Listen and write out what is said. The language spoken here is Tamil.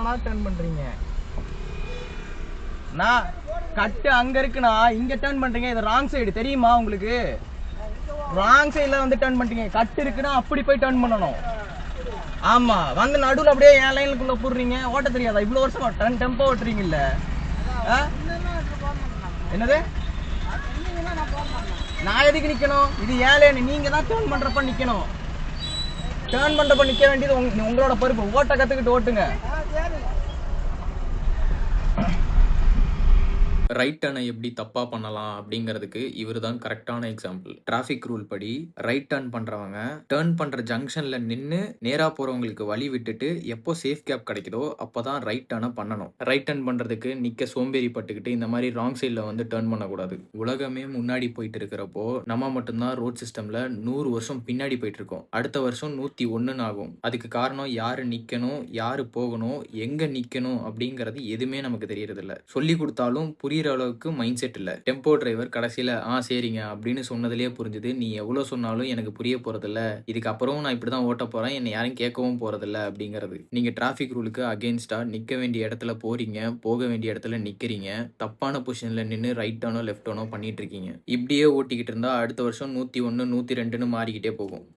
லெஃப்ட் ஆனா டர்ன் பண்றீங்க. நான் கட்டு அங்க இருக்குண்ணா, இங்க டர்ன் பண்றீங்க. இது ராங் சைடு தெரியுமா உங்களுக்கு? ராங் சைடுல வந்து டர்ன் பண்றீங்க. கட்டு இருக்குன்னா அப்படி போய் டர்ன் பண்ணணும். ஆமா, வந்து நடுவுல அப்படியே என் லைனுக்குள்ள போடுறீங்க. ஓட்ட தெரியாதா? இவ்வளவு வருஷமா டெம்போ ஓட்டுறீங்கல்ல. என்னது? நான் எதுக்கு நிக்கணும்? இது ஏன் லைன்? நீங்க தான் டர்ன் பண்றப்ப நிக்கணும். டர்ன் பண்றப்ப நிக்க வேண்டியது உங்களோட பொறுப்பு. ஓட்ட கத்துக்கிட்டு ஓட்டுங்க. ரைட் டர்னை எப்படி தப்பா பண்ணலாம் அப்படிங்கிறதுக்கு இவர் தான் கரெக்டான எக்ஸாம்பிள். டிராஃபிக் ரூல் படி ரைட் டர்ன் பண்றவங்க டர்ன் பண்ற ஜங்ஷன்ல நின்று நேரா போறவங்களுக்கு வழி விட்டுட்டு எப்போ சேஃப் கேப் கிடைக்குதோ அப்பதான் ரைட் டர்னை பண்ணணும். ரைட் டர்ன் பண்றதுக்கு நிக்க சோம்பேறி பட்டுக்கிட்டு இந்த மாதிரி ராங் சைட்ல வந்து டர்ன் பண்ணக்கூடாது. உலகமே முன்னாடி போயிட்டு இருக்கிறப்போ நம்ம மட்டும்தான் ரோட் சிஸ்டம்ல 100 வருஷம் பின்னாடி போயிட்டு இருக்கோம். அடுத்த வருஷம் 101 ஆகும். அதுக்கு காரணம் யாரு நிக்கணும், யாரு போகணும், எங்க நிக்கணும் அப்படிங்கிறது எதுவுமே நமக்கு தெரியறது இல்ல. சொல்லி கொடுத்தாலும் புரியுற அளவுக்கு மைண்ட் செட் இல்ல. டெம்போ டிரைவர் கடைசியில சரிங்க அப்படின்னு சொன்னதுலயே புரிஞ்சுது, நீ எவ்வளவு சொன்னாலும் எனக்கு புரிய போறதில்ல, இதுக்கப்புறம் நான் இப்படிதான் ஓட்ட போறேன், என்னை யாரும் கேட்கவும் போறதில்ல அப்படிங்கிறது. நீங்க டிராஃபிக் ரூலுக்கு அகெயின்ஸ்டா நிக்க வேண்டிய இடத்துல போறீங்க, போக வேண்டிய இடத்துல நிக்கிறீங்க, தப்பான பொசிஷன்ல நின்று ரைட் டர்னோ லெஃப்ட் டர்னோ பண்ணிட்டு இருக்கீங்க. இப்படியே ஓட்டிக்கிட்டு இருந்தா அடுத்த வருஷம் 101 102ன்னு மாறிக்கிட்டே போகும்.